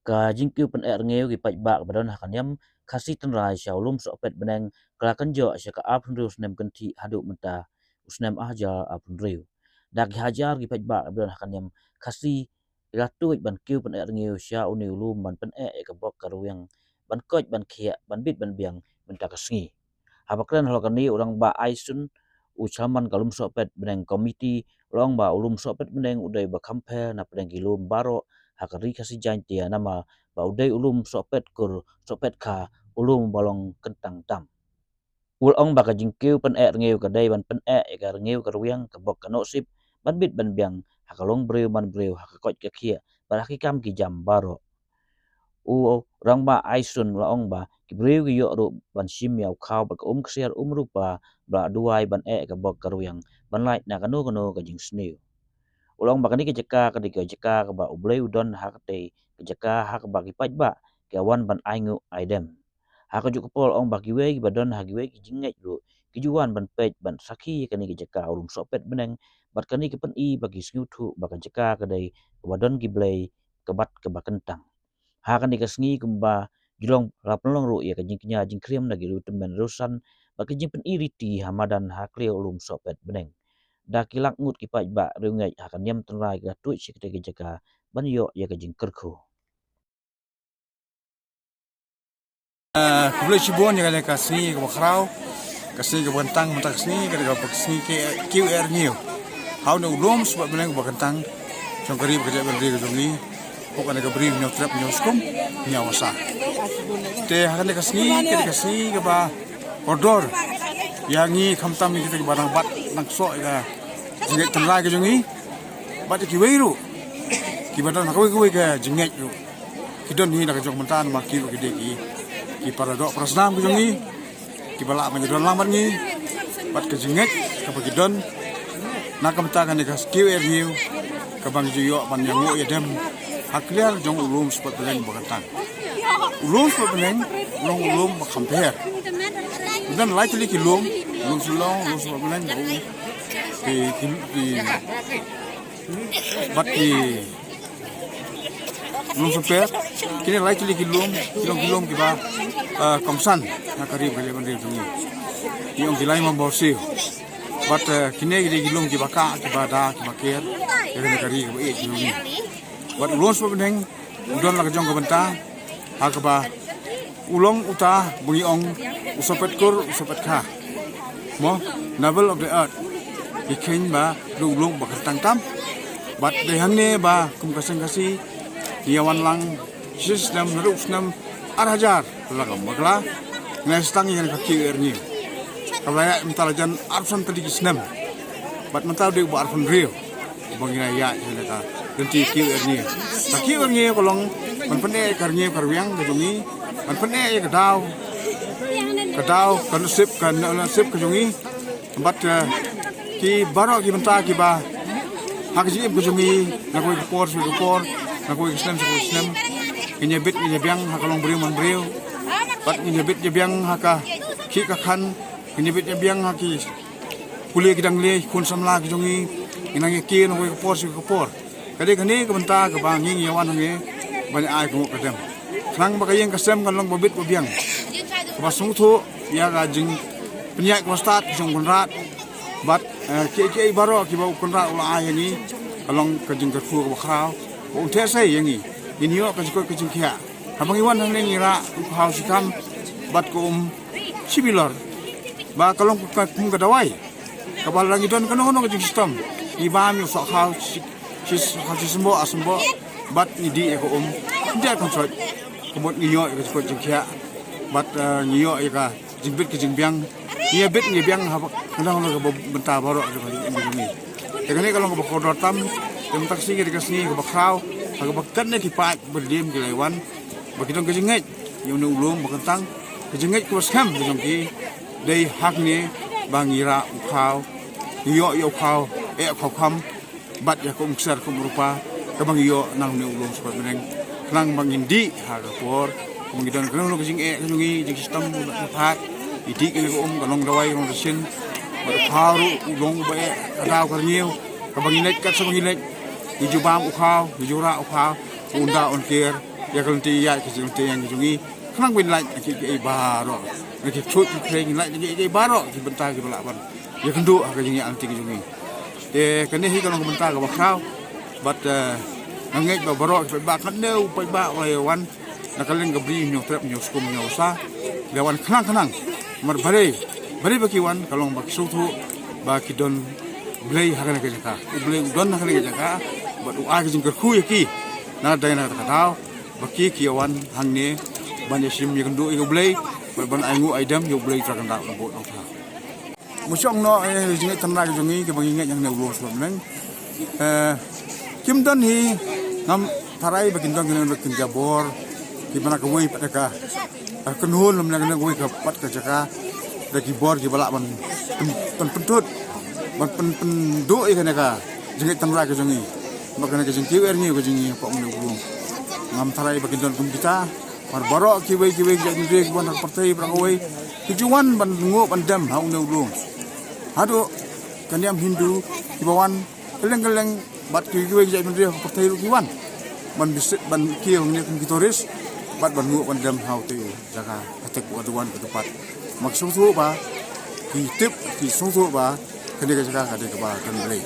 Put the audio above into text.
ka jingkiu pen ngeu ki paj bak badon hakan yam khasi ten rai shaulum so pet beneng kelakan jo sya ka apun riu snem kenti hadu menta usnem ahja apun riu dak hajar ki paj bak badon hakan yam khasi ratuj ban kiu pen ngeu sya uni ulum ban pen ka bok karuyang ban koj ban khia ban bit ban biang menta kasngi habakran holokan ni orang ba aisun ucaman kalum so pet beneng komiti long ba ulum so pet beneng udai ba kampe na pedeng kilum baro hakari kasi jantia nama ba udai ulum sopet kur sopet ka ulum balong kentang tam ul ong ba ka jingkiu pen ngeu ka dai ban pen ka ngeu ka ruyang ka bok ka nosip ban bit ban biang hakalong breu ban breu hakakoj ka khia baraki kam ki jam baro u rang ba aisun la ong ba ki breu ki yo ru ban sim yau khau ba ka ksiar rupa ba duai ban ka bok ka ruyang ban lai na kanu kanu ka jing sneu ulang bakani ke jeka ke jeka ke ba ublei udon hakte ke jeka hak ba ki paj ba ke wan ban aingu aidem hak juk pol ong baki we ki badon hagi we ki jinget ru ki juan ban pej ban saki kani ke jeka ulum sopet beneng bat kani ke pen i bagi sngutu baka jeka ke dai ke badon ki blei ke bat ke ba kentang hakani ke sngi kumba jurong lapelong ru ya ke jingknya jingkrim lagi ru temen rusan baki jing pen iriti hamadan hakle ulum sopet beneng da kilak ngut ki paj ba reungai hakan yam tenrai ga tuj sikte ki jaka ban yo ya ka jingkerku Kublai Cibon yang ada kasih ke bakrau, kasih ke bentang mentak kasih ke kasih ke QR new. Hau na ulum sebab belang ke bentang, jom kerib kerja berdiri ke jomni, bukan ada beri nyau trap nyau skum nyau wasa. Te hakan ke kasih ke ba koridor, yang ni kamtam ni kita ke barang bat nak sok ke jinget tenrai ke jomni, bat ki weiru, ki badan nak wei ke jinget ru. Kidon ni nak jom mentan makin ke deki. Ki paradok prasnam ke jongi ki balak menjadon lambat ni bat ke jinget ke pagidon nak kamtakan ke QR new ke bang juyo ban yang ya dem hakliar jong ulum spot beleng bakatan ulum spot beleng ulum compare dan likely ki ulum sulong spot beleng di bat ki ulum super kini likely ki ulum ki ba komsan nakari beli beli tungi yang dilai membosi bat kini di gilung ki baka ki bada ki bakir ki nakari ki e tungi bat ulum so beneng udon la jong benta hak ba ulong uta bungi ong usopet kur usopet kha mo navel of the earth ikin ba ulung bakatang tam bat dehangne ba kum kasang kasi Yawan lang sistem neruk senam arhajar lagam magla nestang yang kaki erni kabaya mentalajan arsan tadi senam bat mental de bar fun rio bangina ya jelaka genti ki erni taki erni kolong man pene karni karwiang gedungi man pene ya kedau kan sip kedungi bat ki baro ki menta ki ba hak ji gedungi nakoi por aku Islam kinyebit kinyebiang hakalong beriu man beriu bat kinyebit nyebiang haka ki kakan kinyebit nyebiang haki kuliah kidang le kun samla ki jongi inang ki no ko por kade kani ke benta ke bangi yawan nge banyak ai ko kadam nang bakayeng kasem kan long bobit bobiang basung thu ya ga jing penyak ko start jong konrat bat ki baro ki ba konrat ula ai ni kalong ke jing ke ku bakrau Unte sai yangi inyo ka ko kicing kia habang iwan hang ngira hau sikam bat ko sibilor ba kalong ka kum ka dawai kabal lagi don kano no kicing sistem ibam yo sok hau sembo asembo bat ni di ko dia kontrol kebot ngiyo ka ko kicing kia bat ngiyo ka jingbit kicing biang iya bit ngi biang habak kano no ka benta baro ni tegane kalong ka kodor tam yang taksi ke kasni ke bakrau ke bakat ne ki pat berdim ke lewan bakidong ke jinget yang ulum bakentang ke jinget ku skam ke jongki dei hak ne bangira ukau yo khau khau kham bat ya ko umsar ko rupa ke bangio nang ne ulum sebab meneng nang bangindi ha ke por mengidon ke lo ke jing ke jungi jing sistem pat idik ke ko kalong dawai rong sin baru ulung bae kadau karniu ke banginet kat sebanginet Ujubam ukau, ujura ukau, unda onkir, ya kalau ya ke yang jungi kenang bin lai ke baro ke chut ke lai ke baro ke bentar ke balaban ya kendu ke jungi anti ke jungi te kene hi kalau bentar ke bakau but nangek ba baro ke ba kan deu pa ba wan na kalen ke bri nyo trap nyo skum nyo sa gawan kenang mar bare baki wan kalau bak sutu ba ki don blay hakana ke jaka blay don hakana ke jaka but a ke jing ke khu ki na dai na ka tau baki ki wan hangne ban ya sim yang do blay ban aingu aidam yo blay tra kan da bo no tha musong no jing tan ra jing ke bangi yang ne lo so nang kim don hi ngam tarai bakin don ke bakin jabor di mana ke wei pataka kenhul lam na wei ke pat ke jaka daki bor ki balak ban pentut ban do ikane ka jingi tanra ke jingi makana ke jingi erni ke jingi pak mun ulung ngam tarai bakin don kum kita par barok ki wei jadi rek ban partai brakoi tujuan ban ngo ban dam hau ne ulung hado kaniam hindu ibawan keleng bat ki wei jadi rek partai rukiwan ban bisit ban ki ne kum kitoris bat ban ngo ban dam hau te jaga atek waduan ke tempat maksud tu ba ki tip ki sungsu ba kene ke jaga kade ke ba kan beli